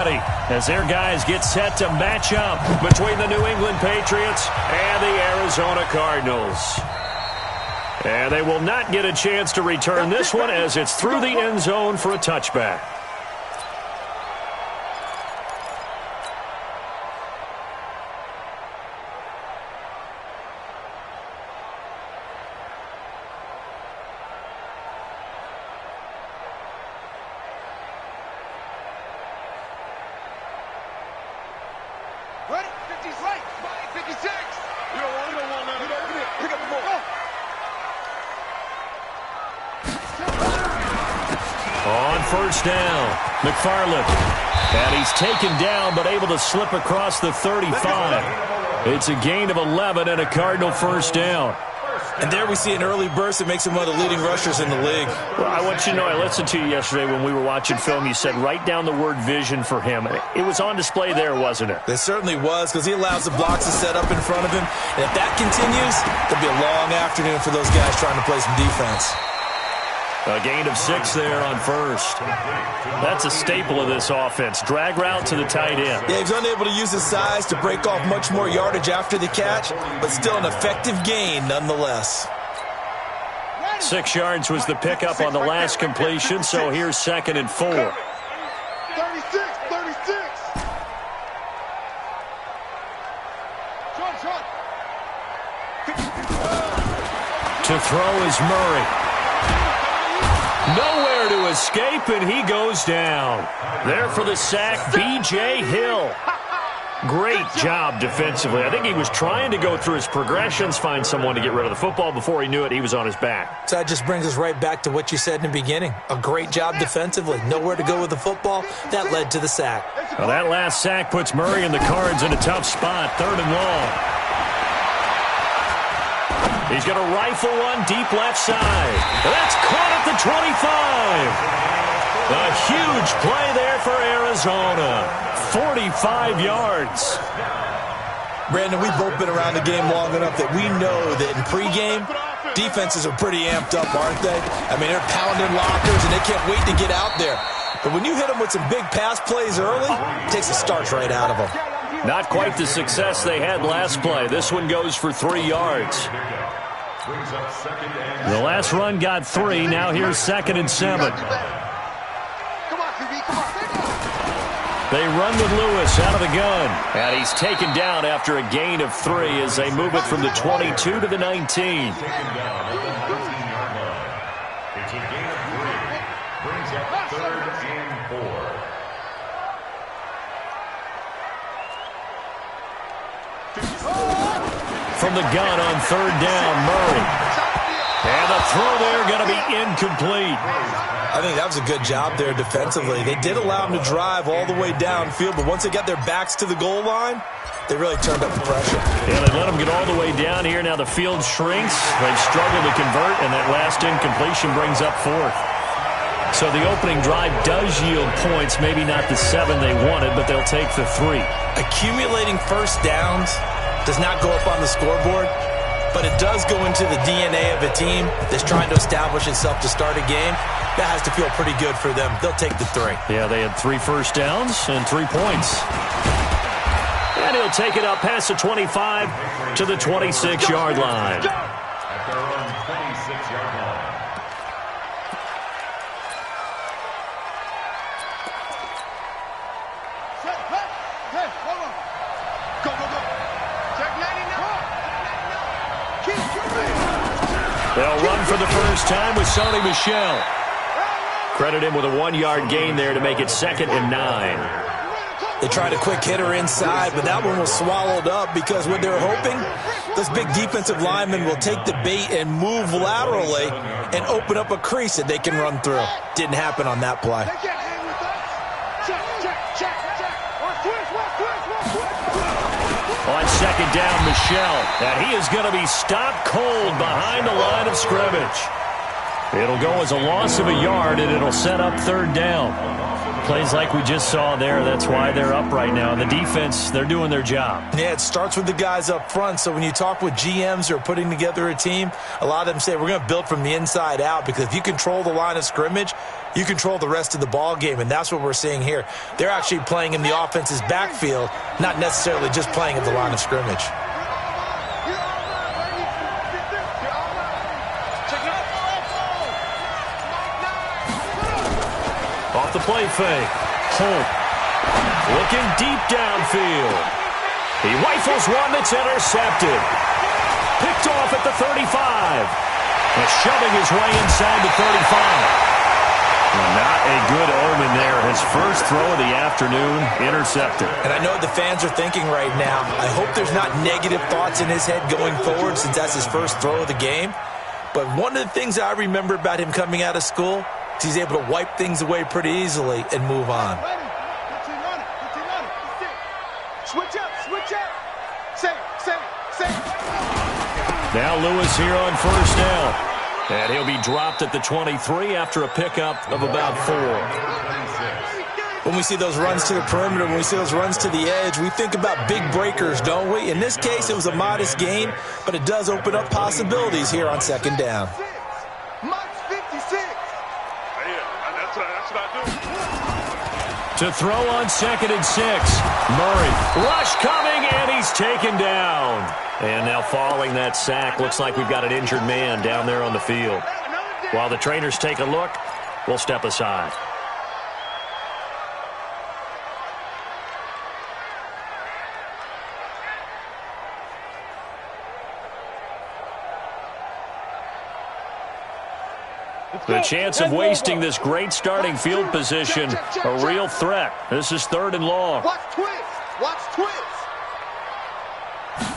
As their guys get set to match up between the New England Patriots and the Arizona Cardinals. And they will not get a chance to return this one as it's through the end zone for a touchback. Ready? 50's right. 56. You don't want that. Pick up the ball. On first down, McFarland. And he's taken down but able to slip across the 35. It's a gain of 11 and a Cardinal first down. And there we see an early burst that makes him one of the leading rushers in the league. Well, I want you to know, I listened to you yesterday when we were watching film. You said write down the word vision for him. It was on display there, wasn't it? It certainly was, because he allows the blocks to set up in front of him. And if that continues, there'll be a long afternoon for those guys trying to play some defense. A gain of 6 there on first. That's a staple of this offense. Drag route to the tight end. Yeah, he's unable to use his size to break off much more yardage after the catch, but still an effective gain nonetheless. 6 yards was the pickup on the last completion, so here's 2nd and 4. 36. Shot. To throw is Murray. Nowhere to escape, and he goes down. There for the sack, B.J. Hill. Great job defensively. I think he was trying to go through his progressions, find someone to get rid of the football. Before he knew it, he was on his back. So that just brings us right back to what you said in the beginning. A great job defensively. Nowhere to go with the football. That led to the sack. Well, that last sack puts Murray and the Cards in a tough spot. 3rd and long. He's going to rifle one deep left side. That's caught at the 25. A huge play there for Arizona. 45 yards. Brandon, we've both been around the game long enough that we know that in pregame, defenses are pretty amped up, aren't they? I mean, they're pounding lockers, and they can't wait to get out there. But when you hit them with some big pass plays early, it takes the starch right out of them. Not quite the success they had last play. This one goes for 3 yards. The last run got 3. Now here's 2nd and 7. They run with Lewis out of the gun. And he's taken down after a gain of 3 as they move it from the 22 to the 19. From the gun on 3rd down, Murray. And the throw there going to be incomplete. I think that was a good job there defensively. They did allow him to drive all the way downfield, but once they got their backs to the goal line, they really turned up the pressure. Yeah, they let him get all the way down here. Now the field shrinks. They've struggled to convert, and that last incompletion brings up 4th. So the opening drive does yield points, maybe not the 7 they wanted, but they'll take the 3. Accumulating first downs does not go up on the scoreboard, but it does go into the DNA of a team that's trying to establish itself to start a game. That has to feel pretty good for them. They'll take the 3. Yeah, they had 3 first downs and 3 points. And he'll take it up past the 25 to the 26-yard line. They'll run for the first time with Sony Michel. Credit him with a 1-yard gain there to make it 2nd and 9. They tried a quick hitter inside, but that one was swallowed up because what they're hoping, this big defensive lineman will take the bait and move laterally and open up a crease that they can run through. Didn't happen on that play. On 2nd down, Michel. And he is going to be stopped cold behind the line of scrimmage. It'll go as a loss of a yard, and it'll set up 3rd down. Plays like we just saw there, that's why they're up right now. And the defense, they're doing their job. Yeah, it starts with the guys up front. So when you talk with GMs who are putting together a team, a lot of them say we're going to build from the inside out, because if you control the line of scrimmage, you control the rest of the ball game, and that's what we're seeing here. They're actually playing in the offense's backfield, not necessarily just playing at the line of scrimmage. Off the play fake. Holt looking deep downfield. He rifles one that's intercepted. Picked off at the 35. And shoving his way inside the 35. Not a good omen there. His first throw of the afternoon, intercepted. And I know the fans are thinking right now, I hope there's not negative thoughts in his head going forward since that's his first throw of the game. But one of the things I remember about him coming out of school is he's able to wipe things away pretty easily and move on. Switch up, switch up. Say. Now Lewis here on first down. And he'll be dropped at the 23 after a pickup of about 4. When we see those runs to the perimeter, when we see those runs to the edge, we think about big breakers, don't we? In this case, it was a modest gain, but it does open up possibilities here on second down. To throw on 2nd and 6. Murray. Rush coming, and he's taken down. And now following that sack, looks like we've got an injured man down there on the field. While the trainers take a look, we'll step aside. The chance of wasting this great starting field position, a real threat. This is 3rd and long. Watch twist.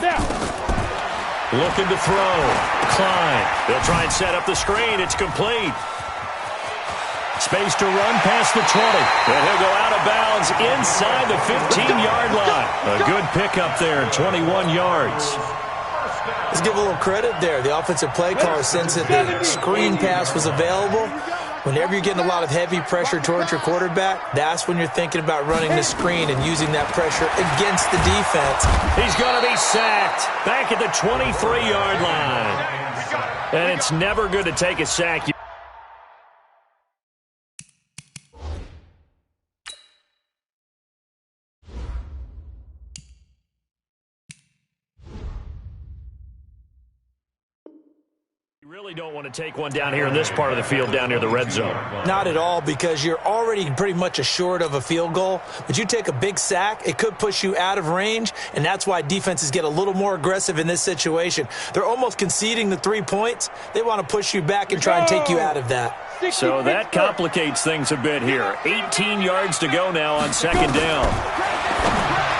Now, looking to throw. Klein. They'll try and set up the screen. It's complete. Space to run past the 20. And he'll go out of bounds inside the 15-yard line. A good pickup there, 21 yards. Let's give a little credit there. The offensive play caller sensed that the screen pass was available. Whenever you're getting a lot of heavy pressure towards your quarterback, that's when you're thinking about running the screen and using that pressure against the defense. He's going to be sacked back at the 23-yard line. And it's never good to take a sack. You really don't want to take one down here in this part of the field down near the red zone. Not at all, because you're already pretty much assured of a field goal. But you take a big sack, it could push you out of range, and that's why defenses get a little more aggressive in this situation. They're almost conceding the 3 points. They want to push you back and try and take you out of that. So that complicates things a bit here. 18 yards to go now on 2nd down.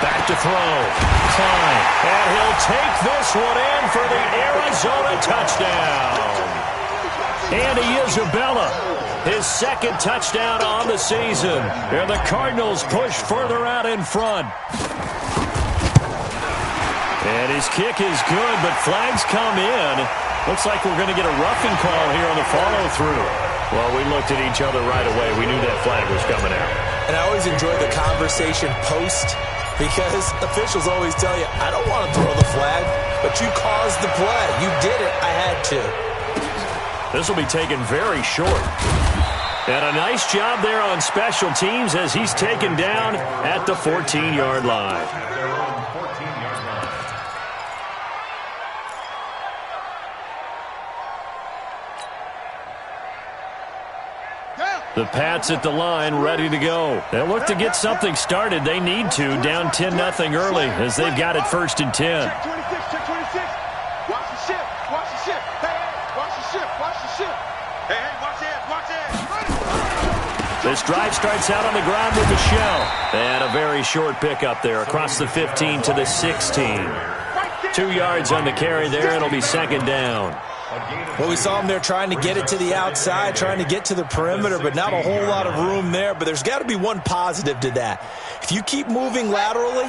Back to throw. Klein. And he'll take this one in for the Arizona touchdown. Andy Isabella, his 2nd touchdown on the season. And the Cardinals push further out in front. And his kick is good, but flags come in. Looks like we're going to get a roughing call here on the follow-through. Well, we looked at each other right away. We knew that flag was coming out. And I always enjoy the conversation post, because officials always tell you, I don't want to throw the flag, but you caused the play. You did it. I had to. This will be taken very short. And a nice job there on special teams as he's taken down at the 14-yard line. The Pats at the line, ready to go. They'll look to get something started. They need to, down 10-0 early as they've got it 1st and 10. Check 26, check 26. Watch the shift, watch the shift. Hey, watch the shift, watch the shift. Hey, watch it. This drive starts out on the ground with Michelle. And a very short pickup there across the 15 to the 16. 2 yards on the carry there. It'll be 2nd down. Well, we saw him there trying to get it to the outside, trying to get to the perimeter, but not a whole lot of room there. But there's got to be one positive to that. If you keep moving laterally,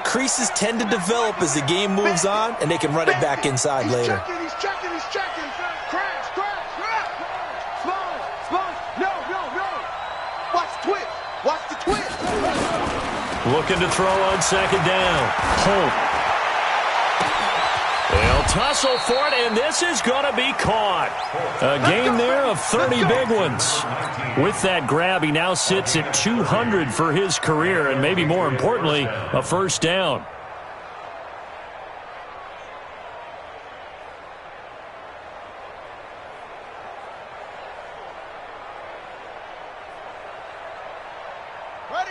creases tend to develop as the game moves on, and they can run it back inside later. He's checking. Crash. Slow. No. Watch the twist. Looking to throw on 2nd down. Holt. They'll They'll tussle for it, and this is going to be caught. A gain there of 30 big ones. With that grab, he now sits at 200 for his career, and maybe more importantly, a first down.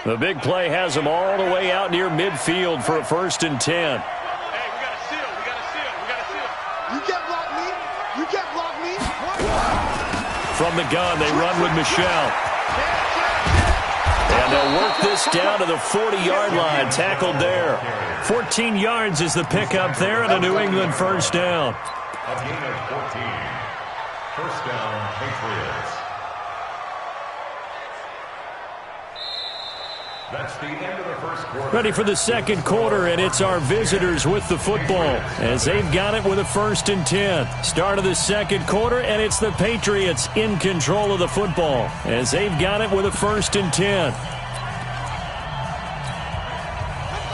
The big play has him all the way out near midfield for a 1st and 10. From the gun, they run with Michelle. And they'll work this down to the 40-yard line, tackled there. 14 yards is the pickup there, and a New England first down. A gain of 14. First down, Patriots. That's the end of the first quarter. Ready for the second quarter, and it's our visitors with the football as they've got it with a 1st and 10. Start of the second quarter, and it's the Patriots in control of the football as they've got it with a 1st and 10.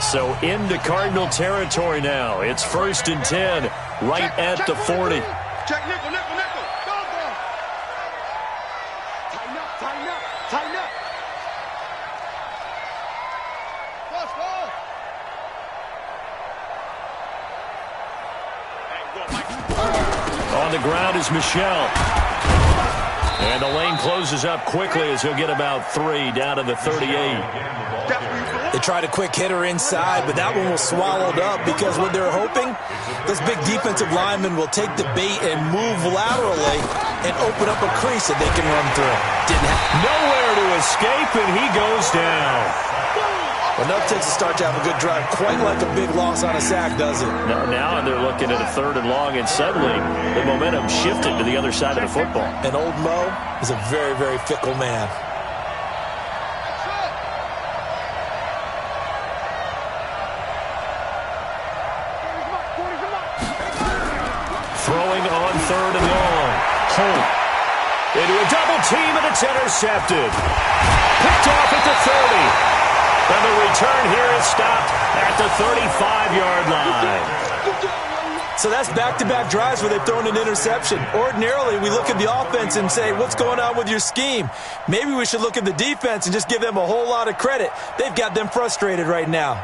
So into Cardinal territory now. It's 1st and 10 right at the 40. Check nickel, nickel, nickel. Go, go. Tighten up, tighten up, tighten up. On the ground is Michelle. And the lane closes up quickly as he'll get about 3 down to the 38. They tried a quick hitter inside, but that one was swallowed up because what they're hoping, those big defensive linemen will take the bait and move laterally and open up a crease that they can run through. Didn't happen. Nowhere to escape, and he goes down. Enough takes to start to have a good drive. Quite like a big loss on a sack, does it? Now they're looking at a 3rd and long, and suddenly the momentum shifted to the other side of the football. And old Mo is a very, very fickle man. Throwing on 3rd and long. Holt into a double team, and it's intercepted. Picked off at the 30. And the return here is stopped at the 35-yard line. So that's back-to-back drives where they've thrown an interception. Ordinarily, we look at the offense and say, what's going on with your scheme? Maybe we should look at the defense and just give them a whole lot of credit. They've got them frustrated right now.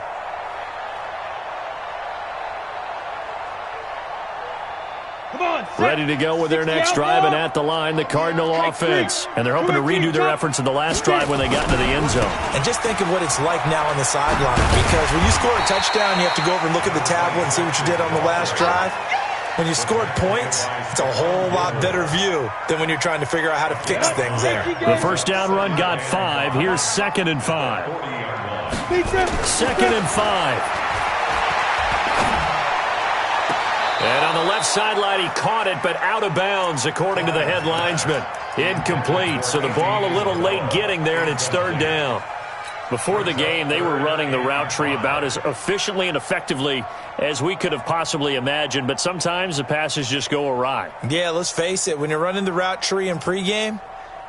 Ready to go with their next drive, and at the line, the Cardinal offense. And they're hoping to redo their efforts in the last drive when they got into the end zone. And just think of what it's like now on the sideline, because when you score a touchdown, you have to go over and look at the tablet and see what you did on the last drive. When you scored points, it's a whole lot better view than when you're trying to figure out how to fix things there. The first down run got 5. Here's 2nd and 5. 2nd and 5. And on the left sideline, he caught it, but out of bounds, according to the head linesman. Incomplete, so the ball a little late getting there, and it's 3rd down. Before the game, they were running the route tree about as efficiently and effectively as we could have possibly imagined, but sometimes the passes just go awry. Yeah, let's face it, when you're running the route tree in pregame,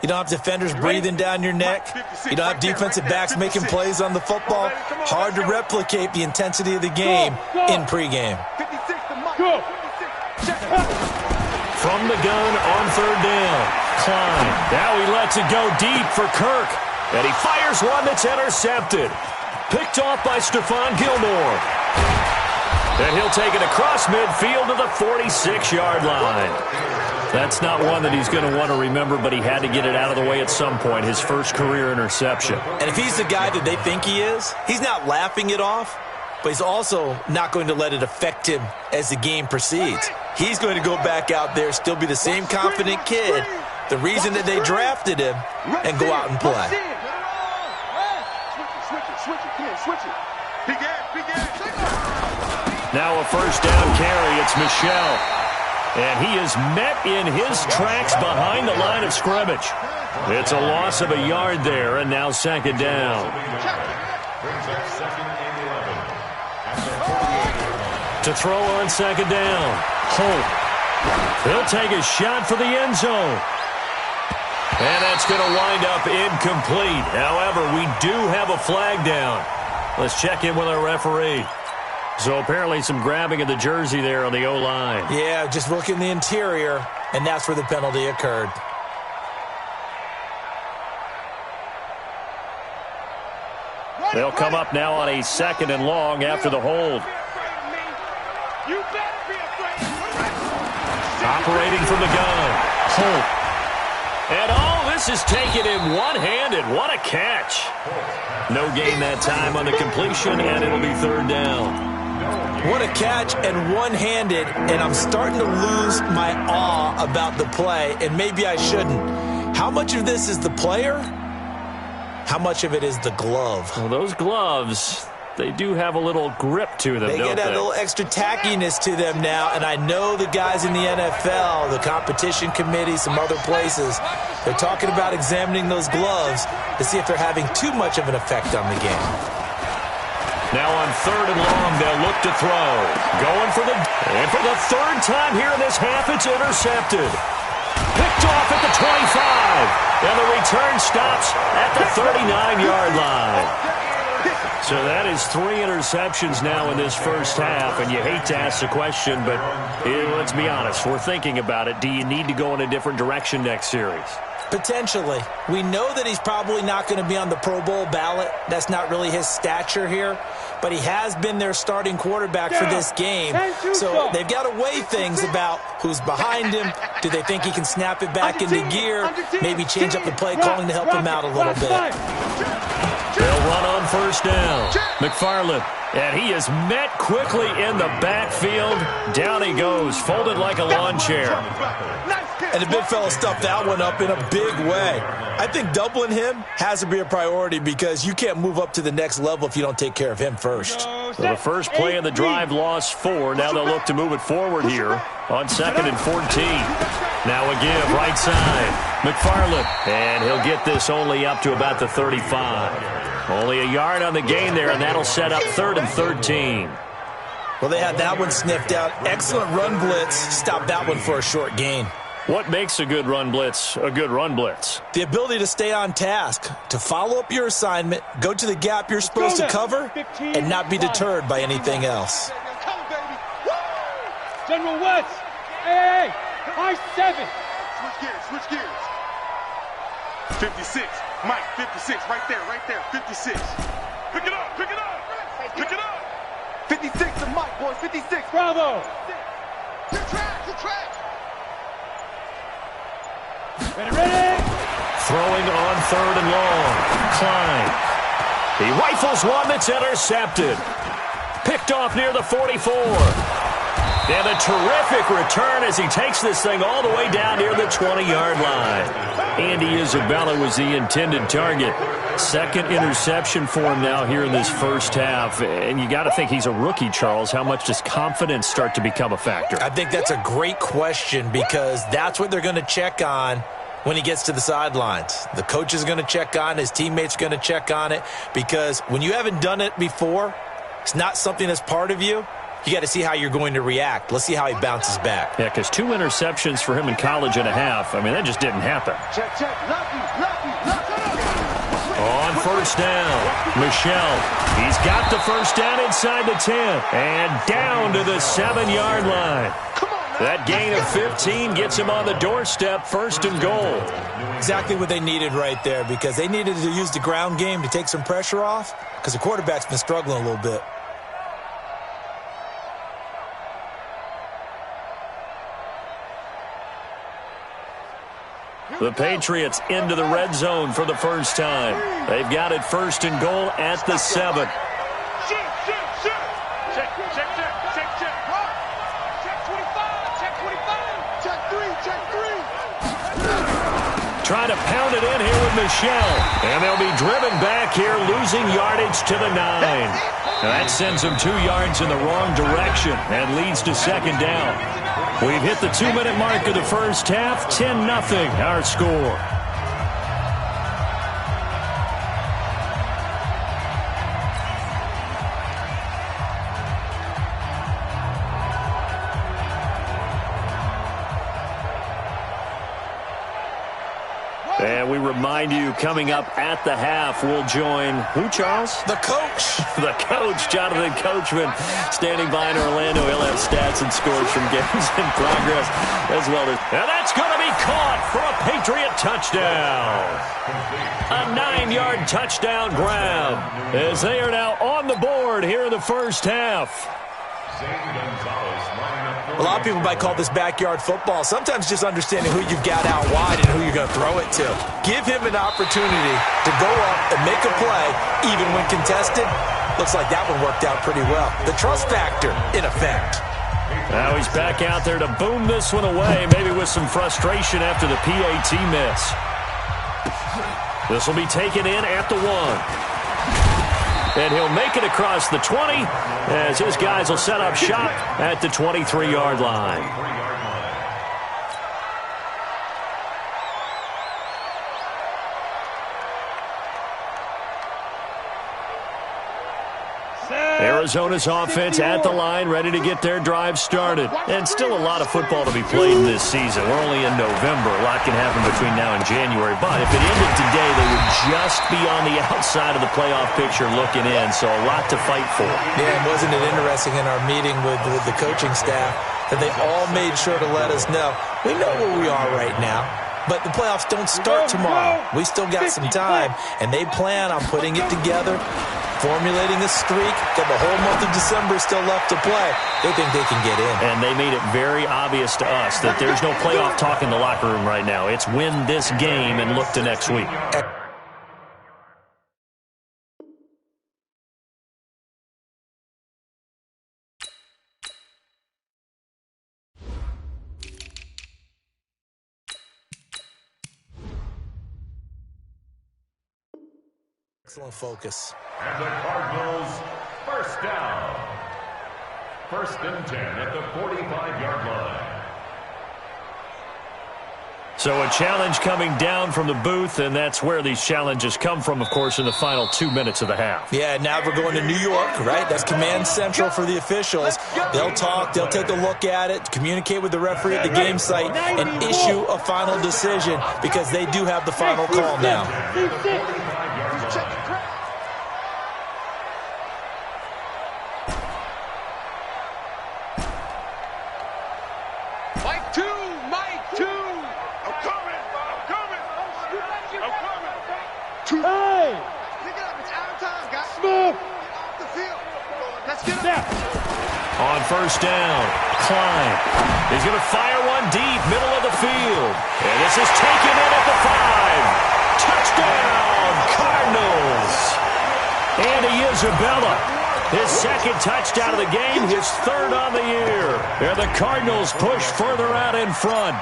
you don't have defenders breathing down your neck. You don't have defensive backs making plays on the football. Hard to replicate the intensity of the game in pregame. From the gun on 3rd down, Klein. Now he lets it go deep for Kirk. And he fires one that's intercepted. Picked off by Stephon Gilmore. And he'll take it across midfield to the 46-yard line. That's not one that he's going to want to remember, but he had to get it out of the way at some point, his first career interception. And if he's the guy that they think he is, he's not laughing it off, but he's also not going to let it affect him as the game proceeds. He's going to go back out there, still be the same confident kid, the reason that they drafted him, and go out and play. Now a first down carry. It's Michelle. And he is met in his tracks behind the line of scrimmage. It's a loss of a yard there, and now 2nd down. To throw on 2nd down, Holt. He'll take a shot for the end zone. And that's going to wind up incomplete. However, we do have a flag down. Let's check in with our referee. So apparently some grabbing of the jersey there on the O-line. Yeah, just look in the interior, and that's where the penalty occurred. They'll come up now on a 2nd and long after the hold. Operating from the gun. Holt. And this is taken in one-handed. What a catch. No gain that time on the completion, and it'll be 3rd down. What a catch and one-handed, and I'm starting to lose my awe about the play, and maybe I shouldn't. How much of this is the player? How much of it is the glove? Well, those gloves, they do have a little grip to them, They get a little extra tackiness to them now, and I know the guys in the NFL, the competition committee, some other places, they're talking about examining those gloves to see if they're having too much of an effect on the game. Now on 3rd and long, they'll look to throw. Going for the 3rd time here in this half, it's intercepted. Picked off at the 25. And the return stops at the 39-yard line. So that is 3 interceptions now in this first half, and you hate to ask the question, but let's be honest, we're thinking about it. Do you need to go in a different direction next series? Potentially. We know that he's probably not going to be on the Pro Bowl ballot. That's not really his stature here, but he has been their starting quarterback for this game. So they've got to weigh things about who's behind him. Do they think he can snap it back into gear? Maybe change up the play calling to help him out a little bit. They'll run on 1st down. McFarland, and he is met quickly in the backfield. Down he goes, folded like a lawn chair. And the big fella stuffed that one up in a big way. I think doubling him has to be a priority because you can't move up to the next level if you don't take care of him first. So the first play of the drive lost 4. Now they'll look to move it forward here on 2nd and 14. Now a give, right side. McFarland, and he'll get this only up to about the 35. Only a yard on the gain there, and that'll set up 3rd and 13. Well, they had that one sniffed out. Excellent run blitz. Stop that one for a short gain. What makes a good run blitz a good run blitz? The ability to stay on task, to follow up your assignment, go to the gap you're supposed to cover, and not be deterred by anything else. General West, hey, high 7. Switch gears. 56, Mike, 56, right there, 56. Pick it up. 56 to Mike, boys, 56. Bravo. Good track. Ready. Throwing on 3rd and long. Klein. He rifles one that's intercepted. Picked off near the 44. And a terrific return as he takes this thing all the way down near the 20-yard line. Andy Isabella was the intended target. 2nd interception for him now here in this first half. And you got to think he's a rookie, Charles. How much does confidence start to become a factor? I think that's a great question because that's what they're going to check on when he gets to the sidelines. The coach is going to check on, his teammates are going to check on it because when you haven't done it before, it's not something that's part of you. You got to see how you're going to react. Let's see how he bounces back. Yeah, because 2 interceptions for him in college and a half. I mean, that just didn't happen. Check. Lucky. On 1st down, Michelle. He's got the 1st down inside the 10. And down to the 7-yard line. That gain of 15 gets him on the doorstep, 1st and goal. Exactly what they needed right there because they needed to use the ground game to take some pressure off because the quarterback's been struggling a little bit. The Patriots into the red zone for the first time. They've got it 1st and goal at the 7. Trying to pound it in here with Michelle. And they'll be driven back here, losing yardage to the 9. That sends them 2 yards in the wrong direction and leads to 2nd down. We've hit the 2-minute mark of the first half. 10-0 our score. And we remind you, coming up at the half, we'll join who, Charles? The coach. The coach, Jonathan Coachman, standing by in Orlando. He'll have stats and scores from games in progress as well as. And that's going to be caught for a Patriot touchdown. A 9-yard touchdown grab as they are now on the board here in the first half. A lot of people might call this backyard football. Sometimes just understanding who you've got out wide and who you're going to throw it to. Give him an opportunity to go up and make a play, even when contested. Looks like that one worked out pretty well. The trust factor, in effect. Now he's back out there to boom this one away, maybe with some frustration after the PAT miss. This will be taken in at the 1. And he'll make it across the 20 as his guys will set up shop at the 23-yard line. Arizona's offense at the line, ready to get their drive started. And still a lot of football to be played in this season. We're only in November. A lot can happen between now and January. But if it ended today, they would just be on the outside of the playoff picture looking in. So a lot to fight for. Yeah, and wasn't it interesting in our meeting with the coaching staff that they all made sure to let us know, we know where we are right now. But the playoffs don't start tomorrow. We still got some time, and they plan on putting it together, formulating a streak, got the whole month of December still left to play. They think they can get in. And they made it very obvious to us that there's no playoff talk in the locker room right now. It's win this game and look to next week. Excellent focus. And the Cardinals, first down. 1st and 10 at the 45-yard line. So a challenge coming down from the booth, and that's where these challenges come from, of course, in the final 2 minutes of the half. Yeah, now we're going to New York, right? That's command central for the officials. They'll talk, they'll take a look at it, communicate with the referee at the game site, and issue a final decision because they do have the final call now. On first down, Klein. He's going to fire one deep, middle of the field. And this is taken in at the 5. Touchdown, Cardinals. Andy Isabella, his second touchdown of the game, his 3rd on the year. And the Cardinals push further out in front.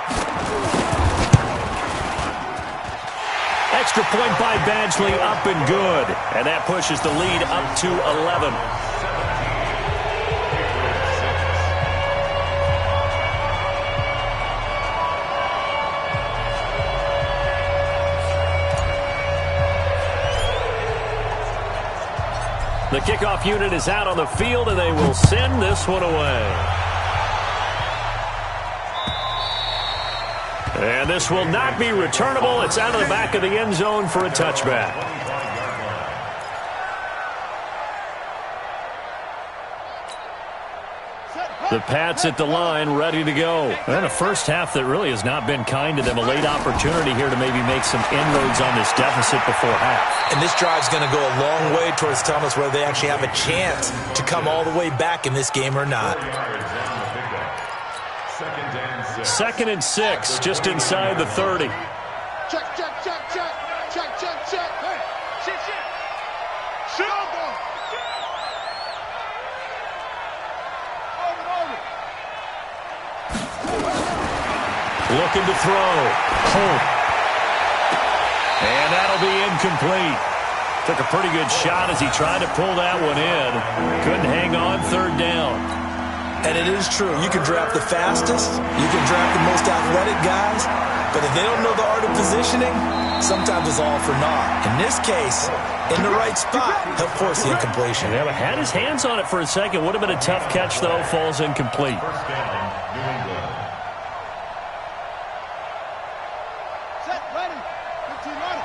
Extra point by Badgley, up and good. And that pushes the lead up to 11. The kickoff unit is out on the field, and they will send this one away. And this will not be returnable. It's out of the back of the end zone for a touchback. The Pats at the line, ready to go. And a first half that really has not been kind to them. A late opportunity here to maybe make some inroads on this deficit before half. And this drive's going to go a long way towards telling us whether they actually have a chance to come all the way back in this game or not. 2nd and 6, just inside the 30. Check, check, check, check. Check, check, check. Hey, shit, shit. Shit. Looking to throw. Holt. And that'll be incomplete. Took a pretty good shot as he tried to pull that one in. Couldn't hang on 3rd down. And it is true. You can draft the fastest. You can draft the most athletic guys. But if they don't know the art of positioning, sometimes it's all for naught. In this case, in the right spot, he'll force the incompletion. Yeah, but had his hands on it for a second. Would have been a tough catch, though. Falls incomplete. First down, New England. Set, ready. 15 ready.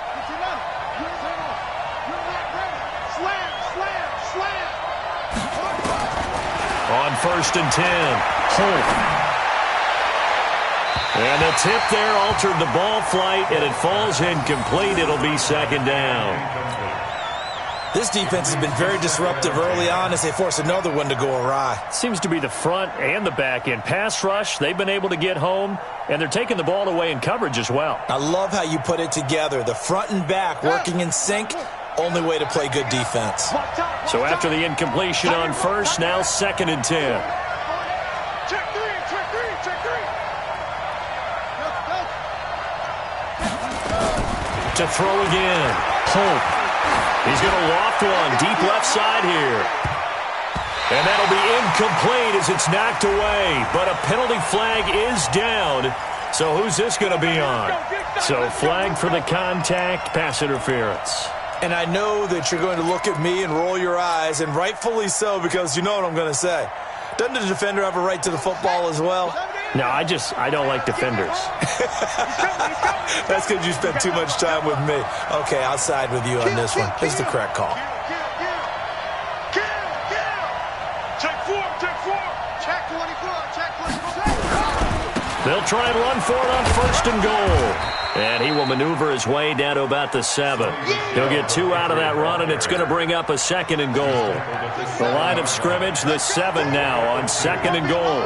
On 1st and 10, Holt. And the tip there altered the ball flight, and it falls incomplete. It'll be 2nd down. This defense has been very disruptive early on as they force another one to go awry. Seems to be the front and the back end. Pass rush, they've been able to get home, and they're taking the ball away in coverage as well. I love how you put it together. The front and back working in sync, only way to play good defense. So after the incompletion on 1st, now 2nd and 10. To throw again, Holt. He's going to loft one deep left side here. And that'll be incomplete as it's knocked away. But a penalty flag is down. So who's this going to be on? So flag for the contact, pass interference. And I know that you're going to look at me and roll your eyes, and rightfully so, because you know what I'm going to say. Doesn't the defender have a right to the football as well? No, I don't like defenders. That's because you spent too much time with me. Okay, I'll side with you on this one. This is the correct call. Check 4. Check 24. They'll try and run for it on 1st and goal. And he will maneuver his way down to about the 7. He'll get 2 out of that run, and it's going to bring up a 2nd and goal. The line of scrimmage, the 7 now on 2nd and goal.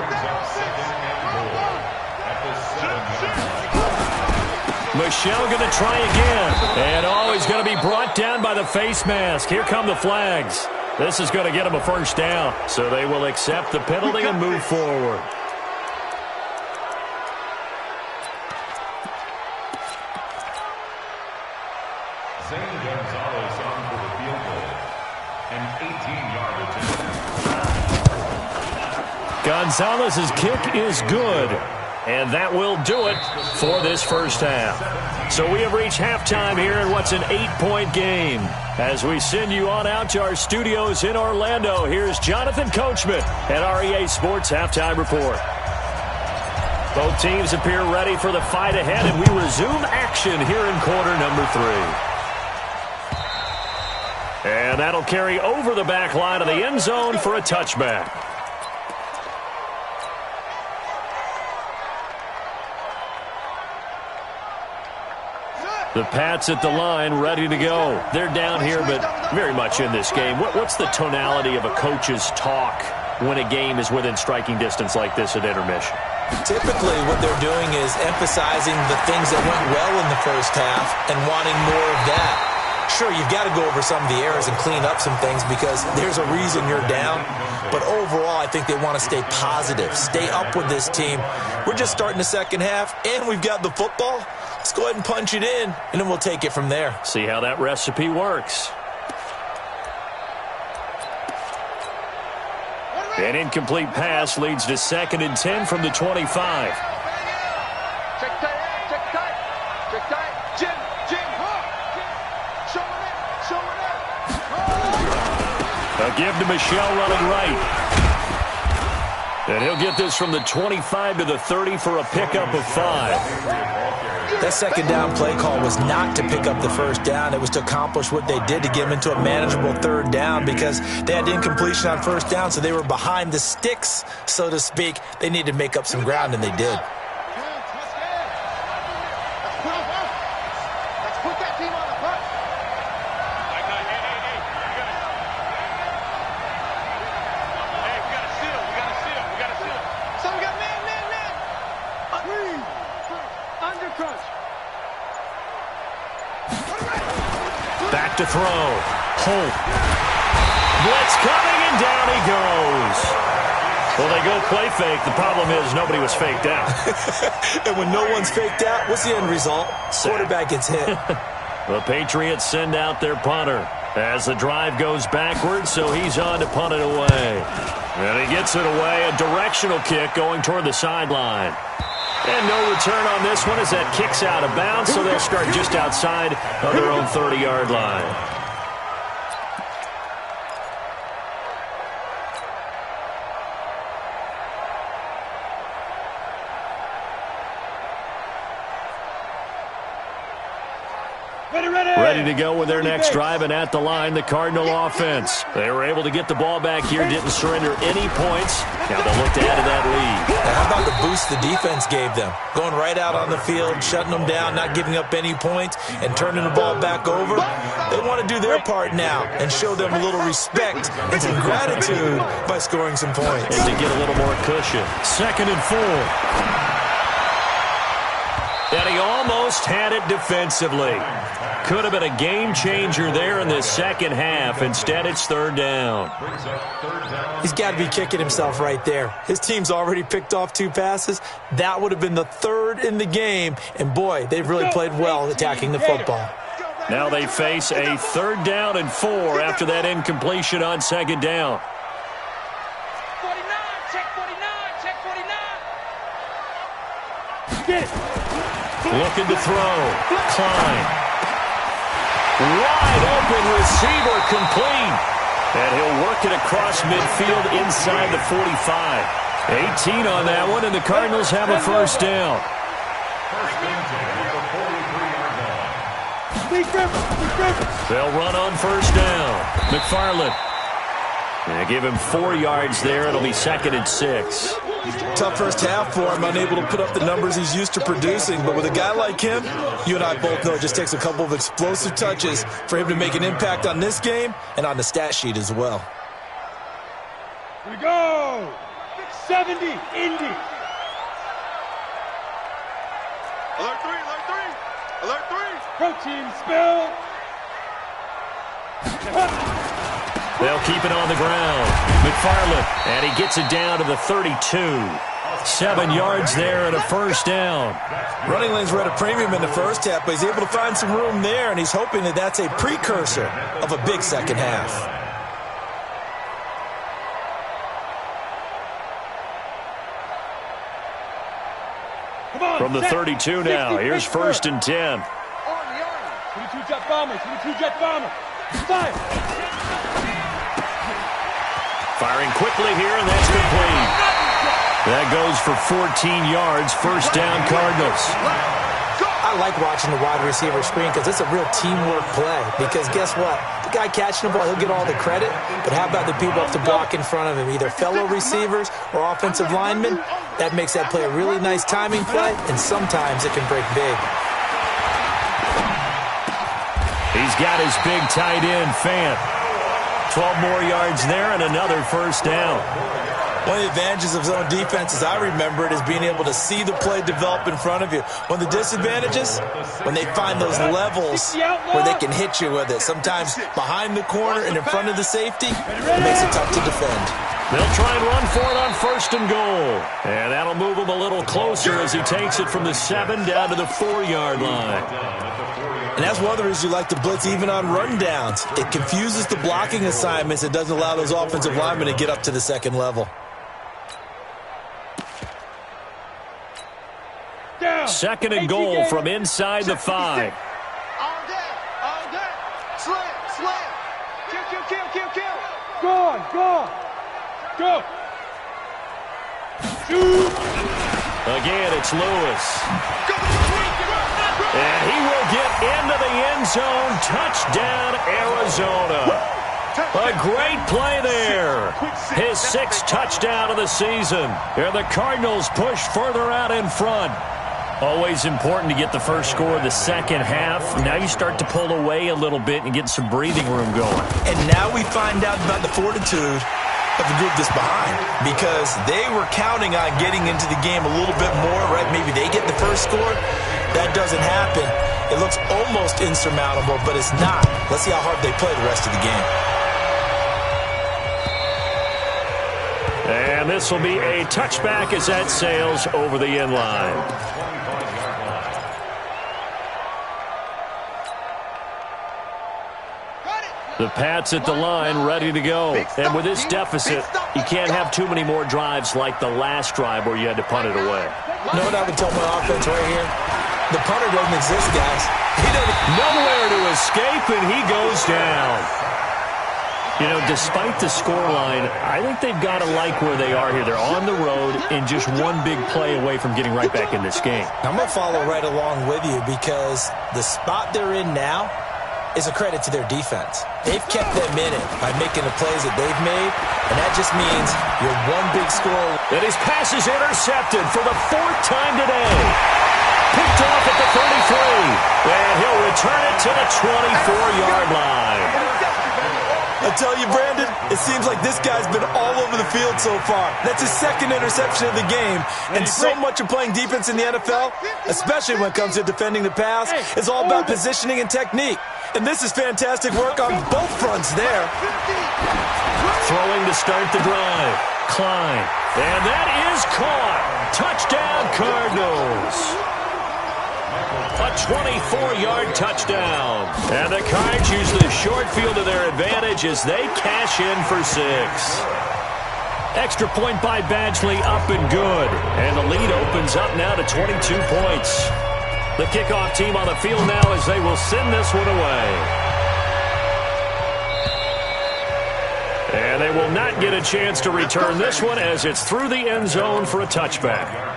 Michel going to try again. And he's going to be brought down by the face mask. Here come the flags. This is going to get him a 1st down. So they will accept the penalty and move forward. Gonzalez's kick is good, and that will do it for this 1st half. So we have reached halftime here in what's an 8-point game. As we send you on out to our studios in Orlando, here's Jonathan Coachman at REA Sports Halftime Report. Both teams appear ready for the fight ahead, and we resume action here in quarter number 3. And that'll carry over the back line of the end zone for a touchback. The Pats at the line, ready to go. They're down here, but very much in this game. What's the tonality of a coach's talk when a game is within striking distance like this at intermission? Typically, what they're doing is emphasizing the things that went well in the 1st half and wanting more of that. Sure, you've got to go over some of the errors and clean up some things because there's a reason you're down. But overall, I think they want to stay positive, stay up with this team. We're just starting the 2nd half, and we've got the football. Let's go ahead and punch it in, and then we'll take it from there. See how that recipe works. An incomplete pass leads to 2nd and 10 from the 25. Check tight. Jim. A give to Michel running right. And he'll get this from the 25 to the 30 for a pickup of 5. That 2nd down play call was not to pick up the 1st down. It was to accomplish what they did to get them into a manageable 3rd down because they had incompletion on 1st down, so they were behind the sticks, so to speak. They needed to make up some ground, and they did. Let's put that team on the bus. Hey, we got to seal. So we got man. Under crunch. Back to throw. Holt. Blitz coming, and down he goes. Well, they go play fake. The problem is nobody was faked out. And when no one's faked out, what's the end result? Quarterback gets hit. The Patriots send out their punter as the drive goes backwards, so he's on to punt it away. And he gets it away, a directional kick going toward the sideline. And no return on this one as that kicks out of bounds, so they'll start just outside of their own 30-yard line. Ready to go with their next drive, and at the line, the Cardinal offense. They were able to get the ball back here, didn't surrender any points. Now they'll look to add to that lead. Now, how about the boost the defense gave them? Going right out on the field, shutting them down, not giving up any points, and turning the ball back over. They want to do their part now and show them a little respect and some gratitude by scoring some points. And to get a little more cushion. 2nd and 4. And he almost had it defensively. Could have been a game changer there in the second half. Instead, it's 3rd down. He's got to be kicking himself right there. His team's already picked off 2 passes. That would have been the 3rd in the game. And, boy, they've really played well attacking the football. Now they face a 3rd down and 4 after that incompletion on 2nd down. 49, check 49, check 49. Get it. Looking to throw. Klein. Wide open receiver complete. And he'll work it across midfield inside the 45. 18 on that one, and the Cardinals have a 1st down. They'll run on 1st down. McFarland. They give him 4 yards there. It'll be 2nd and 6. Tough first half for him, unable to put up the numbers he's used to producing. But with a guy like him, you and I both know it just takes a couple of explosive touches for him to make an impact on this game and on the stat sheet as well. Here we go. 70, Indy. Alert 3, alert 3. Alert 3. Protein spill. They'll keep it on the ground. McFarland, and he gets it down to the 32. 7 yards there and a 1st down. Running lanes were at a premium in the first half, but he's able to find some room there, and he's hoping that that's a precursor of a big second half. From the 32 now, here's 1st and 10. 22 jet bomber, 22 jet bomber. Fire! Firing quickly here, and that's complete. That goes for 14 yards. 1st down, Cardinals. I like watching the wide receiver screen because it's a real teamwork play. Because guess what? The guy catching the ball, he'll get all the credit. But how about the people up to block in front of him? Either fellow receivers or offensive linemen. That makes that play a really nice timing play, and sometimes it can break big. He's got his big tight end, Fant. 12 more yards there and another 1st down. One of the advantages of zone defense, as I remember it, is being able to see the play develop in front of you. One of the disadvantages, when they find those levels where they can hit you with it. Sometimes behind the corner and in front of the safety, it makes it tough to defend. They'll try and run for it on 1st and goal. And that'll move him a little closer as he takes it from the 7 down to the 4-yard line. And that's one of the reasons you like to blitz even on rundowns. It confuses the blocking assignments. It doesn't allow those offensive linemen to get up to the 2nd level. 2nd and goal from inside the 5. All day. Slam. Kill. Go. Shoot. Again, it's Lewis. And he will get into the end zone. Touchdown, Arizona. A great play there. His 6th touchdown of the season. And the Cardinals push further out in front. Always important to get the first score of the second half. Now you start to pull away a little bit and get some breathing room going. And now we find out about the fortitude of the group that's behind, because they were counting on getting into the game a little bit more, right? Maybe they get the first score. That doesn't happen. It looks almost insurmountable, but it's not. Let's see how hard they play the rest of the game. And this will be a touchback as that sails over the end line. The Pats at the line, ready to go. And with this deficit, you can't have too many more drives like the last drive where you had to punt it away. You know what I would tell my offense right here? The punter doesn't exist, guys. He doesn't. Nowhere to escape, and he goes down. You know, despite the scoreline, I think they've got to like where they are here. They're on the road and just one big play away from getting right back in this game. I'm going to follow right along with you because the spot they're in now is a credit to their defense. They've kept them in it by making the plays that they've made, and that just means you're one big score. And his pass is intercepted for the 4th time today. Picked off at the 33, and he'll return it to the 24-yard line. I tell you, Brandon, it seems like this guy's been all over the field so far. That's his 2nd interception of the game. And so much of playing defense in the NFL, especially when it comes to defending the pass, is all about positioning and technique. And this is fantastic work on both fronts there. Throwing to start the drive. Klein. And that is caught. Touchdown, Cardinals. A 24-yard touchdown. And the Cards use the short field to their advantage as they cash in for 6. Extra point by Badgley, up and good. And the lead opens up now to 22 points. The kickoff team on the field now as they will send this one away. And they will not get a chance to return this one as it's through the end zone for a touchback.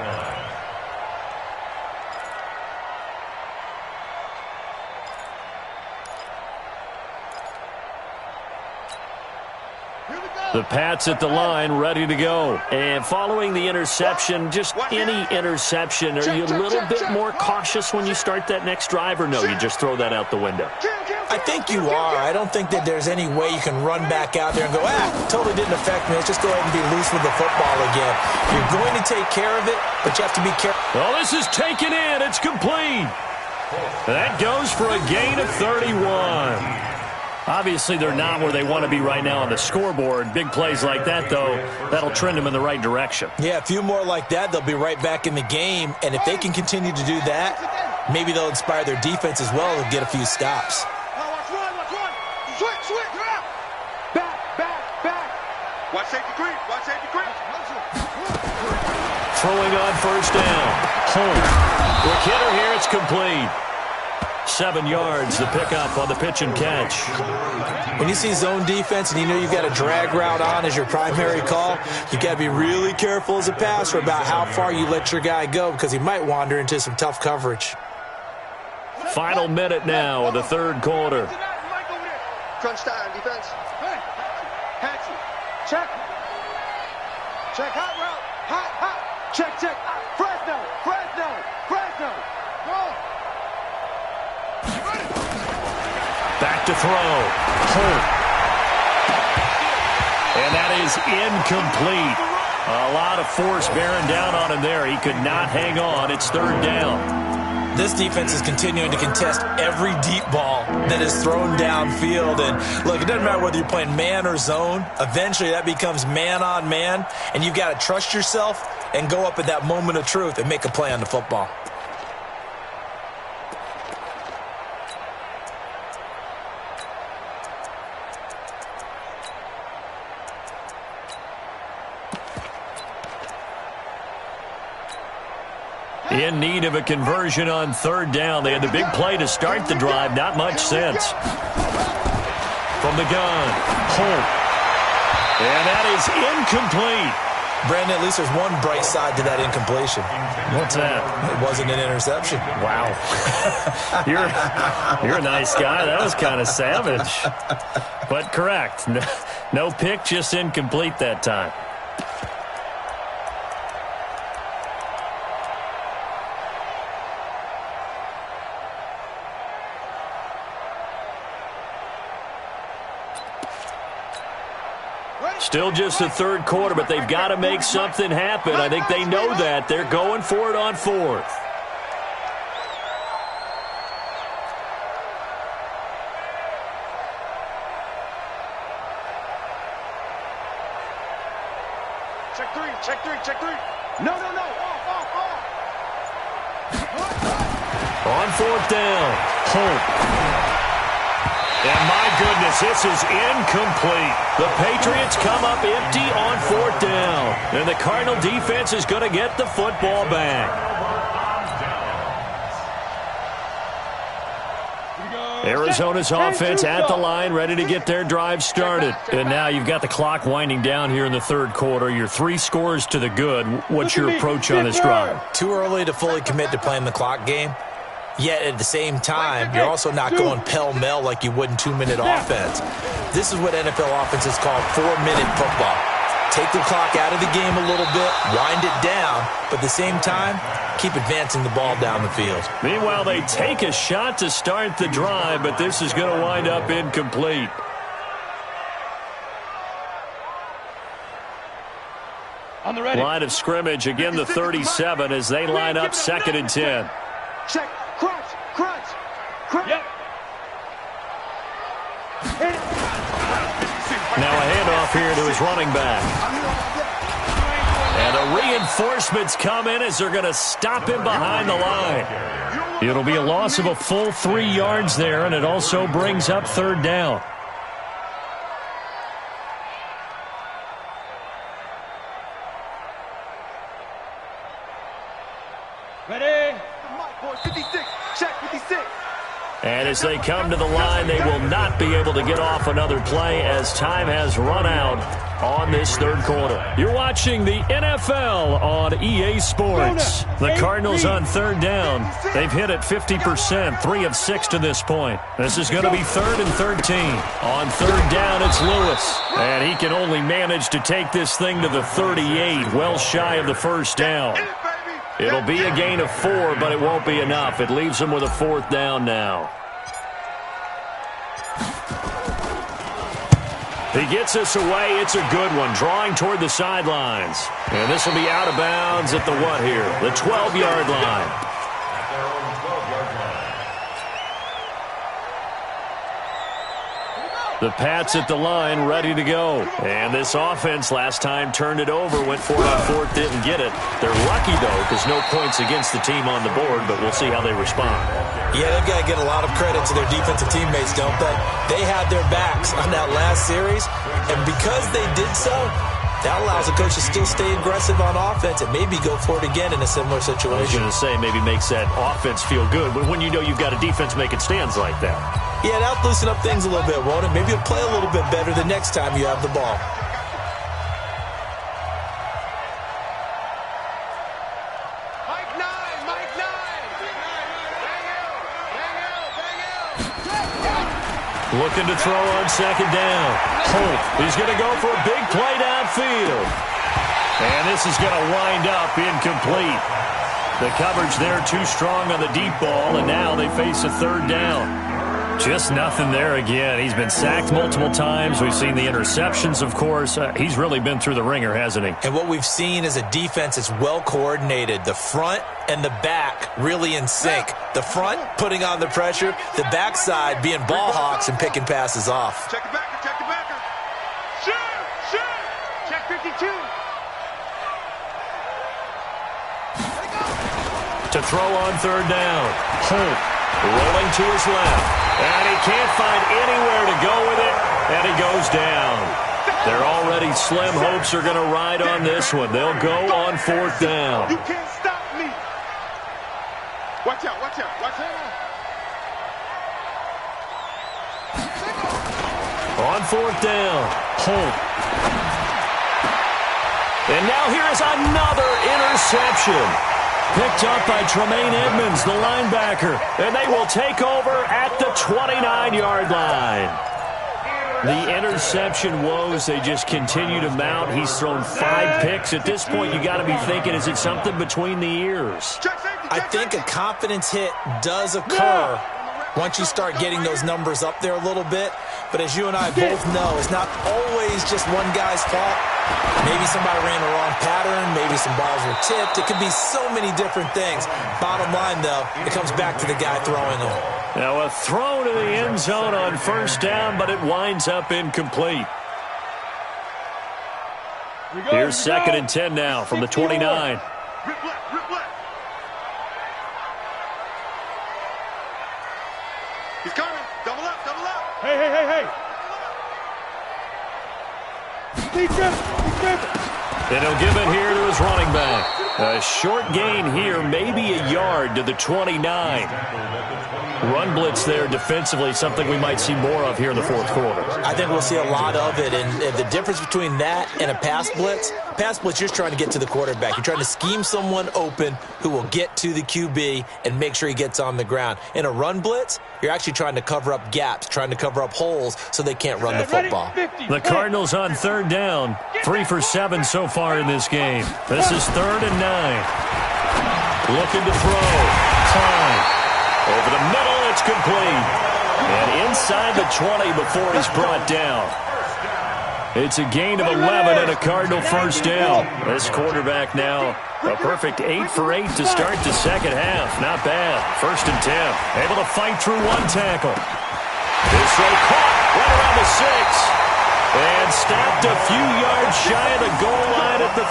The Pats at the line, ready to go. And following the interception, just any interception, are you a little bit more cautious when you start that next drive, or no, you just throw that out the window? I think you are. I don't think that there's any way you can run back out there and go, totally didn't affect me. Let's just go ahead and be loose with the football again. You're going to take care of it, but you have to be careful. Well, this is taken in. It's complete. That goes for a gain of 31. Obviously, they're not where they want to be right now on the scoreboard. Big plays like that, though, that'll trend them in the right direction. Yeah, a few more like that, they'll be right back in the game. And if they can continue to do that, maybe they'll inspire their defense as well and get a few stops. Watch run. Switch. Back. Watch safety creep. Throwing on first down. Holt. Quick hitter here, it's complete. 7 yards, the pickup on the pitch and catch. When you see zone defense and you know you've got a drag route on as your primary call, you got to be really careful as a passer about how far you let your guy go because he might wander into some tough coverage. Final minute now of the 3rd quarter. Crunch time, defense. Hatch it. Check. Hot route. Hot. Check. Fresno. Go. Back to throw. Holt. And that is incomplete. A lot of force bearing down on him there. He could not hang on. It's 3rd down. This defense is continuing to contest every deep ball that is thrown downfield. And look, it doesn't matter whether you're playing man or zone. Eventually that becomes man on man. And you've got to trust yourself and go up at that moment of truth and make a play on the football. In need of a conversion on 3rd down. They had the big play to start the drive. Not much sense. From the gun, Holt. And that is incomplete. Brandon, at least there's one bright side to that incompletion. What's that? It wasn't an interception. Wow. You're a nice guy. That was kind of savage. But correct. No pick, just incomplete that time. Still just the 3rd quarter, but they've got to make something happen. I think they know that. They're going for it on 4th. Check three. No. Off. On 4th down, Holt. And my goodness, this is incomplete. The Patriots come up empty on 4th down. And the Cardinal defense is going to get the football back. Here we go. Arizona's offense at the line, ready to get their drive started. And now you've got the clock winding down here in the third quarter. You're 3 scores to the good. What's your approach on this drive? Too early to fully commit to playing the clock game. Yet at the same time, you're also not going pell-mell like you would in 2-minute offense. This is what NFL offenses call 4-minute football. Take the clock out of the game a little bit, wind it down, but at the same time, keep advancing the ball down the field. Meanwhile, they take a shot to start the drive, but this is going to wind up incomplete. On the ready. Line of scrimmage, again the 37 as they line up 2nd and 10. Check. Crunch. Yep. Now a handoff here to his running back. And the reinforcements come in as they're going to stop him behind the line. It'll be a loss of a full 3 yards there, and it also brings up 3rd down. Ready? 56. Check 56. And as they come to the line, they will not be able to get off another play as time has run out on this third quarter. You're watching the NFL on EA Sports. The Cardinals on 3rd down. They've hit it 50%, 3 of 6 to this point. This is going to be 3rd and 13. On 3rd down, it's Lewis. And he can only manage to take this thing to the 38, well shy of the 1st down. It'll be a gain of 4, but it won't be enough. It leaves them with a 4th down now. He gets us away. It's a good one, drawing toward the sidelines. And this will be out of bounds at the what here? The 12-yard line. The Pats at the line, ready to go. And this offense last time turned it over, went for it on 4th, didn't get it. They're lucky, though, because no points against the team on the board, but we'll see how they respond. Yeah, they've got to get a lot of credit to their defensive teammates, don't they? They had their backs on that last series, and because they did so, that allows the coach to still stay aggressive on offense and maybe go for it again in a similar situation. I was going to say, maybe makes that offense feel good, but when you know you've got a defense making stands like that. Yeah, that'll loosen up things a little bit, won't it? Maybe you'll play a little bit better the next time you have the ball. Mike 9. Looking to throw on 2nd down. Holt, he's going to go for a big play downfield. And this is going to wind up incomplete. The coverage there too strong on the deep ball, and now they face a 3rd down. Just nothing there again. He's been sacked multiple times. We've seen the interceptions, of course. He's really been through the ringer, hasn't he? And what we've seen is a defense that's well coordinated. The front and the back really in sync. The front putting on the pressure, the backside being ball hawks and picking passes off. Check the backer. Shoot. Check 52. To throw on 3rd down. Holt rolling to his left. And he can't find anywhere to go with it, and he goes down. Their already slim hopes are going to ride on this one. They'll go on 4th down. You can't stop me. Watch out. On 4th down, Holt. And now here is another interception. Picked up by Tremaine Edmonds, the linebacker. And they will take over at the 29-yard line. The interception woes, they just continue to mount. He's thrown 5 picks. At this point, you got to be thinking, is it something between the ears? I think a confidence hit does occur once you start getting those numbers up there a little bit. But as you and I both know, it's not always just one guy's fault. Maybe somebody ran the wrong pattern. Maybe some balls were tipped. It could be so many different things. Bottom line, though, it comes back to the guy throwing them. Now a throw to the end zone on 1st down, but it winds up incomplete. Here's 2nd and 10 now from the 29. Rip left. He's coming. Double up. Hey. Defense. And he'll give it here to his running back. A short gain here, maybe a yard to the 29. Run blitz there defensively, something we might see more of here in the fourth quarter. I think we'll see a lot of it, and the difference between that and a pass blitz, you're trying to get to the quarterback. You're trying to scheme someone open who will get to the QB and make sure he gets on the ground. In a run blitz, you're actually trying to cover up gaps, trying to cover up holes so they can't run the football. The Cardinals on third down, 3 for 7 so far in this game. This is 3rd and 9. Looking to throw. Time. Over the middle, it's complete. And inside the 20 before he's brought down. It's a gain of 11 and a Cardinal first down. This quarterback now a perfect 8 for 8 to start the second half. Not bad. 1st and 10. Able to fight through one tackle. This throw caught right around the 6. And stopped a few yards shy of the goal line at the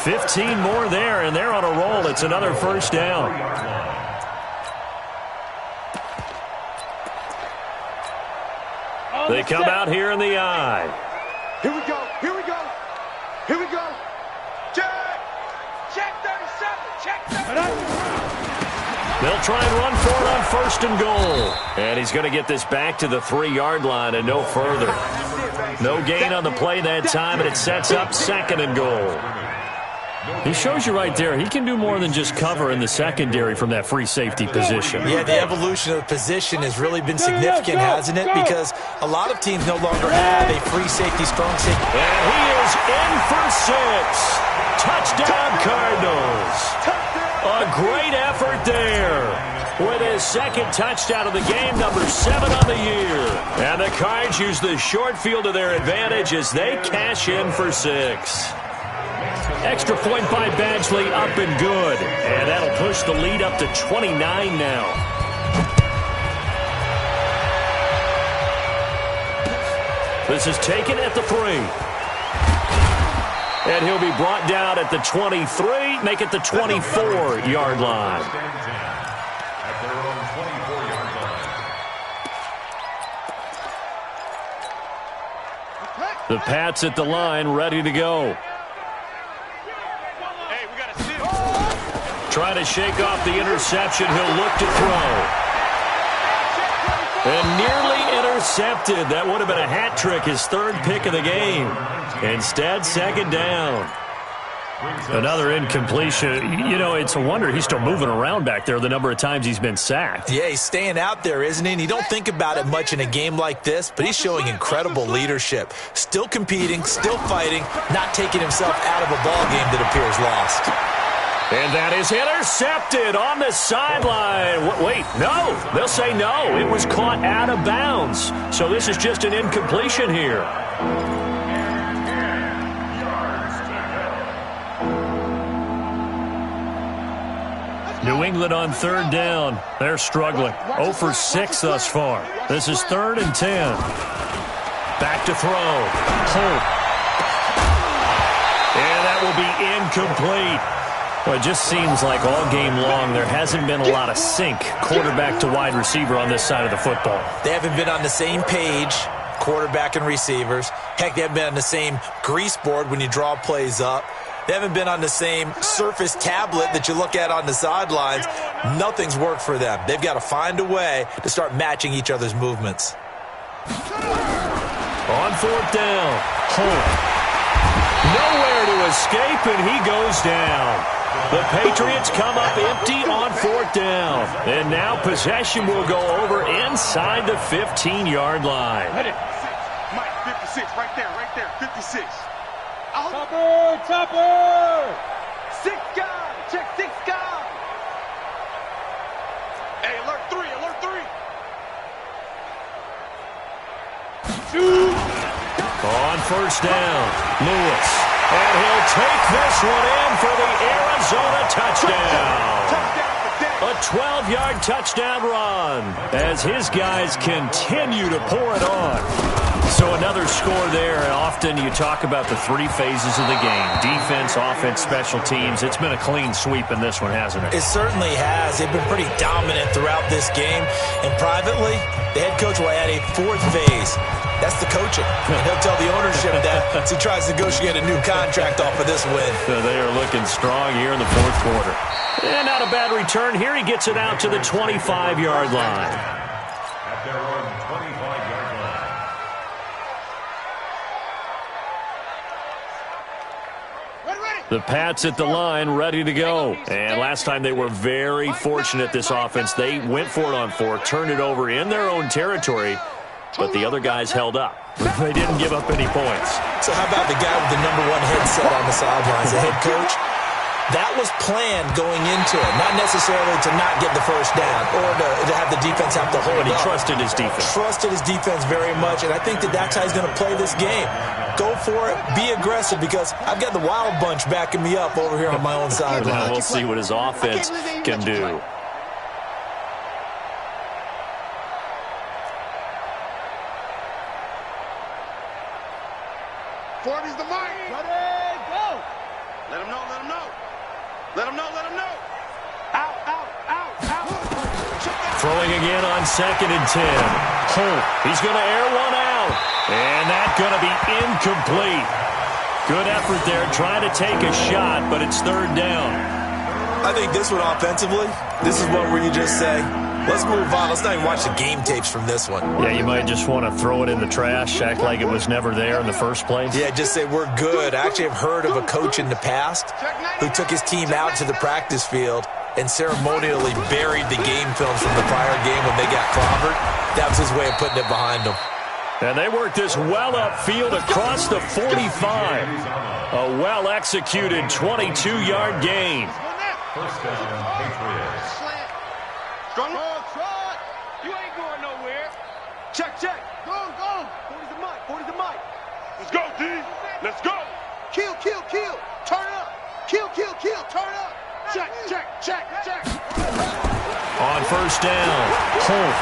3. 15 more there, and they're on a roll. It's another first down. They come out here in the eye. Here we go. Here we go. Here we go. Check. Check 37. Check 37. They'll try and run for it on 1st and goal. And he's going to get this back to the 3-yard line and no further. No gain on the play that time, and it sets up 2nd and goal. He shows you right there, he can do more than just cover in the secondary from that free safety position. Yeah, the evolution of the position has really been significant, hasn't it? Because a lot of teams no longer have a free safety, strong safety. And he is in for 6. Touchdown, Cardinals. A great effort there. With his 2nd touchdown of the game, number 7 on the year. And the Cards use the short field to their advantage as they cash in for 6. Extra point by Badgley, up and good. And that'll push the lead up to 29 now. This is taken at the 3. And he'll be brought down at the 23, make it the 24-yard line. The Pats at the line, ready to go. Trying to shake off the interception. He'll look to throw. And nearly intercepted. That would have been a hat trick, his 3rd pick of the game. Instead, 2nd down. Another incompletion. You know, it's a wonder he's still moving around back there the number of times he's been sacked. Yeah, he's staying out there, isn't he? And you don't think about it much in a game like this, but he's showing incredible leadership. Still competing, still fighting, not taking himself out of a ball game that appears lost. And that is intercepted on the sideline. Wait, no. They'll say no. It was caught out of bounds. So this is just an incompletion here. New England on 3rd down. They're struggling. 0 for 6 thus far. This is 3rd and 10. Back to throw. Holt. And that will be incomplete. Well, it just seems like all game long there hasn't been a lot of sync quarterback to wide receiver on this side of the football. They haven't been on the same page, quarterback and receivers. Heck, they haven't been on the same grease board when you draw plays up. They haven't been on the same Surface tablet that you look at on the sidelines. Nothing's worked for them. They've got to find a way to start matching each other's movements. On 4th down, Holt. Nowhere to escape, and he goes down. The Patriots come up empty on 4th down. And now possession will go over inside the 15-yard line. Mike, 56, right there, 56. Topper! 6 guys, check 6 guys. Hey, alert 3. Shoot! On 1st down, Lewis. And he'll take this one in for the Arizona touchdown. A 12-yard touchdown run as his guys continue to pour it on. So another score there, and often you talk about the 3 phases of the game. Defense, offense, special teams. It's been a clean sweep in this one, hasn't it? It certainly has. They've been pretty dominant throughout this game. And privately, the head coach will add a 4th phase. That's the coaching. And he'll tell the ownership that as he tries to negotiate a new contract off of this win. So they are looking strong here in the fourth quarter. And not a bad return here. He gets it out to the 25-yard line. At their own 25-yard line. The Pats at the line, ready to go. And last time they were very fortunate, this offense. They went for it on 4, turned it over in their own territory, but the other guys held up. They didn't give up any points. So how about the guy with the #1 headset on the sidelines, the head coach? That was planned going into it, not necessarily to not get the first down or to have the defense have to hold But he up. trusted his defense. Trusted his defense very much, and I think that's how he's going to play this game. Go for it, be aggressive, because I've got the Wild Bunch backing me up over here on my own sideline. Now we'll see what his offense can do. Forty's the mic. Ready, go. Let him know, let him know. Let him know, let him know. Out, out, out, out. Throwing again on 2nd and 10. Holt, he's going to air one out. And that's going to be incomplete. Good effort there, trying to take a shot, but it's 3rd down. I think this one offensively, this is one where you just say, let's move on. Let's not even watch the game tapes from this one. Yeah, you might just want to throw it in the trash, act like it was never there in the first place. Yeah, just say we're good. I actually have heard of a coach in the past who took his team out to the practice field and ceremonially buried the game films from the prior game when they got clobbered. That was his way of putting it behind them. And they work this well upfield across the 45. A well-executed 22-yard gain. First down, Patriots. Strong. You ain't going nowhere. Check, check. Go, go. 40's the mic. 40's the mic. Let's go, D. Let's go. Kill, kill, kill. Turn up. Kill, kill, kill. Turn up. Check, check, check, check. On first down, Holt.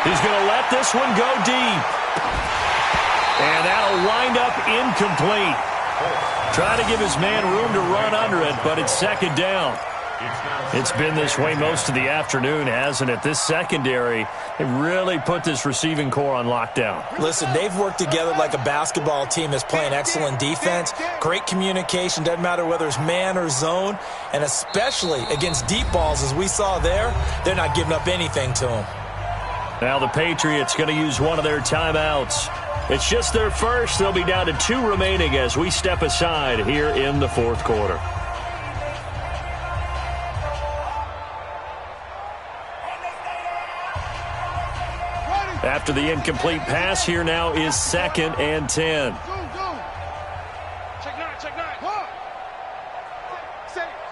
He's going to let this one go deep. And that'll wind up incomplete. Trying to give his man room to run under it, but it's 2nd down. It's been this way most of the afternoon, hasn't it? This secondary, they really put this receiving core on lockdown. Listen, they've worked together like a basketball team that's playing excellent defense, great communication, doesn't matter whether it's man or zone, and especially against deep balls, as we saw there, they're not giving up anything to them. Now the Patriots going to use one of their timeouts. It's just their first. They'll be down to 2 remaining as we step aside here in the fourth quarter. After the incomplete pass, here now is 2nd and 10. Go, go. Check 9, check 9. What?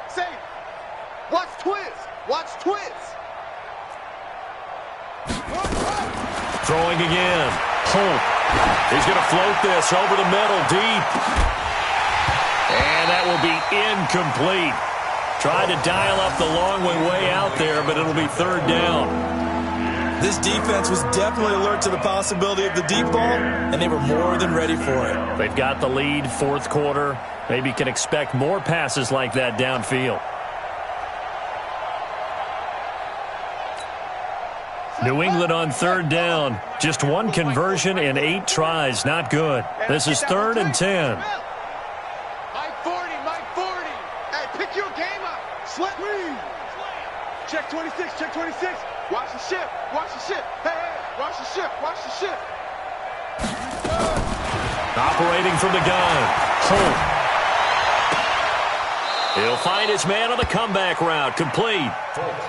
Save. Watch Twiz. Watch Twiz. Throwing again. Holt. He's going to float this over the middle deep. And that will be incomplete. Tried to dial up the long way out there, but it'll be 3rd down. This defense was definitely alert to the possibility of the deep ball, and they were more than ready for it. They've got the lead, fourth quarter. Maybe can expect more passes like that downfield. New England on 3rd down. Just 1 conversion in 8 tries. Not good. This is 3rd and 10. Mike 40, Mike 40. Hey, pick your game up. Slip. Check 26, check 26. Watch the ship, watch the ship. Hey, hey, watch the ship, watch the ship. Operating from the gun. Holt. He'll find his man on the comeback route. Complete.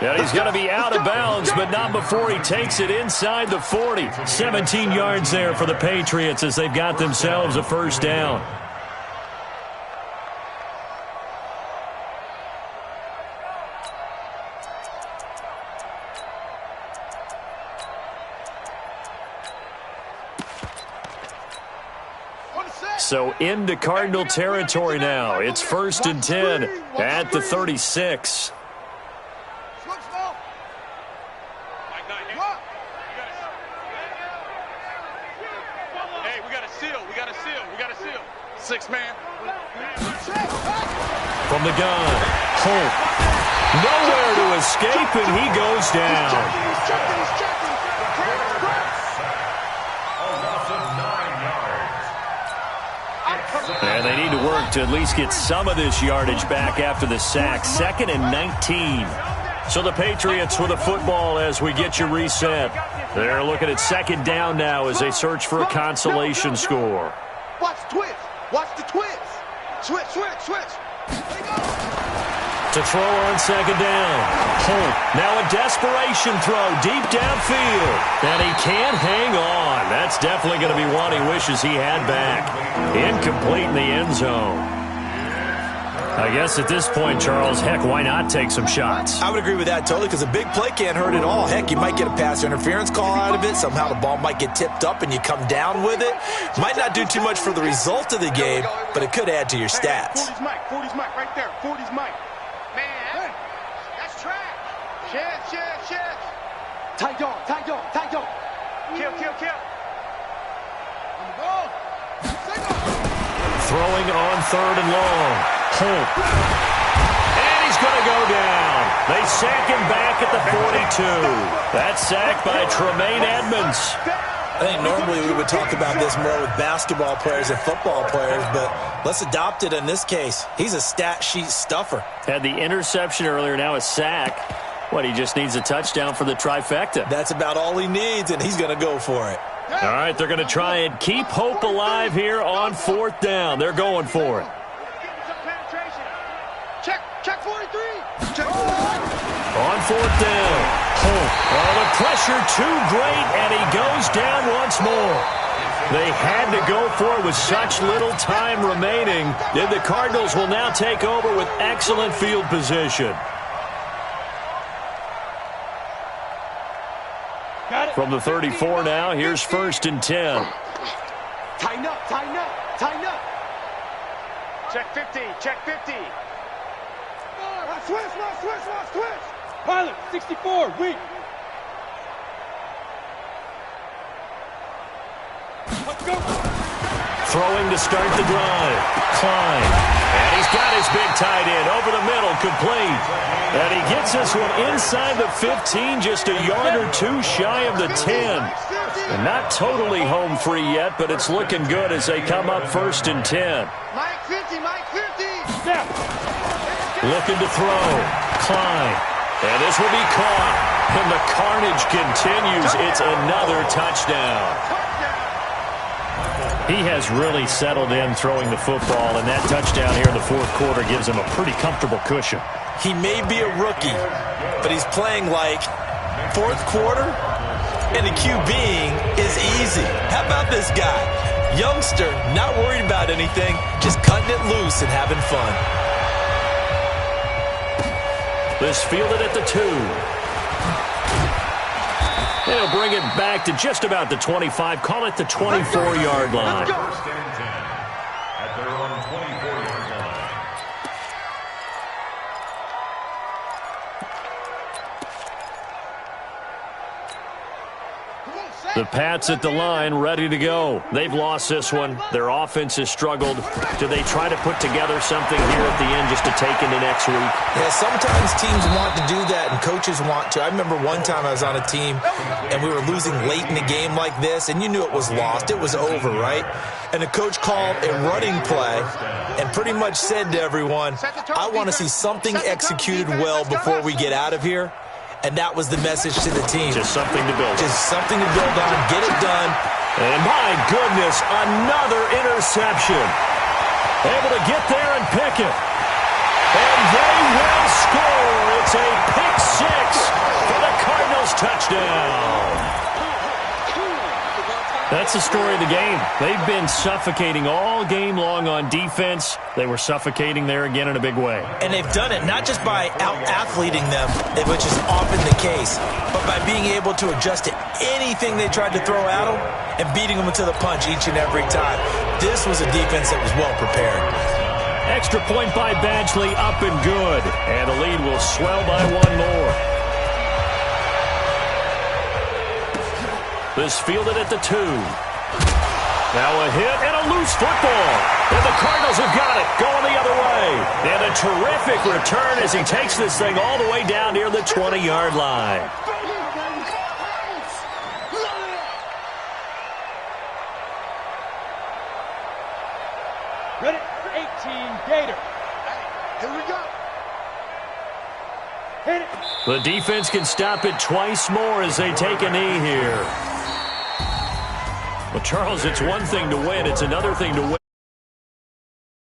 And he's going to be out of bounds, but not before he takes it inside the 40. 17 yards there for the Patriots as they've got themselves a first down. So into Cardinal territory now. It's 1st and 10 at the 36. Hey, we got a seal. We got a seal. We got a seal. 6 man. From the gun, Holt. Nowhere to escape, and he goes down. He's checking. A loss of 9 yards. And they need to work to at least get some of this yardage back after the sack. 2nd and 19. So the Patriots with a football as we get you reset. They're looking at 2nd down now as they search for a consolation score. Watch the twist. Watch the twist. Switch, switch, switch. There you go. To throw on 2nd down. Holt, now a desperation throw deep downfield. And he can't hang on. That's definitely going to be one he wishes he had back. Incomplete in the end zone. I guess at this point, Charles, heck, why not take some shots? I would agree with that totally because a big play can't hurt at all. Heck, you might get a pass interference call out of it. Somehow the ball might get tipped up and you come down with it. Might not do too much for the result of the game, but it could add to your stats. 40's Mike. 40's Mike right there. 40's Mike. Man, that's trash. Shed. Tight dog. Kill. On the ball. Throwing on 3rd and long. Holt. And he's going to go down. They sack him back at the 42. That's sacked by Tremaine Edmonds. I think normally we would talk about this more with basketball players and football players, but let's adopt it in this case. He's a stat sheet stuffer. Had the interception earlier, now a sack. What, he just needs a touchdown for the trifecta. That's about all he needs, and he's going to go for it. All right, they're going to try and keep hope alive here on 4th down. They're going for it. Check 43. Check 43. On 4th down. Holt. Oh, the pressure too great, and he goes down once more. They had to go for it with such little time remaining. And the Cardinals will now take over with excellent field position. From the 34 now, here's 1st and 10. Tighten up. Check 50. Switch. Pilot, 64, weak. Let's go. Throwing to start the drive. Klein. And he's got his big tight end over the middle, complete. And he gets this one inside the 15, just a yard or two shy of the 10. And not totally home free yet, but it's looking good as they come up 1st and 10. Mike 50. Step. Looking to throw. Klein. And this will be caught. And the carnage continues. It's another touchdown. He has really settled in throwing the football, and that touchdown here in the 4th quarter gives him a pretty comfortable cushion. He may be a rookie, but he's playing like 4th quarter, and the QBing is easy. How about this guy? Youngster, not worried about anything, just cutting it loose and having fun. This fielded at the 2. They'll bring it back to just about the 25. Call it the 24-yard line. 1st and 10 at their own 24-yard line. The Pats at the line, ready to go. They've lost this one. Their offense has struggled. Do they try to put together something here at the end just to take into next week? Yeah, sometimes teams want to do that and coaches want to. I remember one time I was on a team and we were losing late in the game like this, and you knew it was lost. It was over, right? And the coach called a running play and pretty much said to everyone, I want to see something executed well before we get out of here. And that was the message to the team. Just something to build on. Just something to build on. Get it done. And my goodness, another interception. Able to get there and pick it. And they will score. It's a pick 6 for the Cardinals touchdown. That's the story of the game. They've been suffocating all game long on defense. They were suffocating there again in a big way. And they've done it not just by out-athleting them, which is often the case, but by being able to adjust to anything they tried to throw at them and beating them to the punch each and every time. This was a defense that was well prepared. Extra point by Badgley, up and good. And the lead will swell by one more. This fielded at the 2. Now a hit and a loose football. And the Cardinals have got it, going the other way. And a terrific return as he takes this thing all the way down near the 20-yard line. Ready? 18, Gator. Here we go. Hit it. The defense can stop it twice more as they take a knee here. Well, Charles, it's one thing to win. It's another thing to win.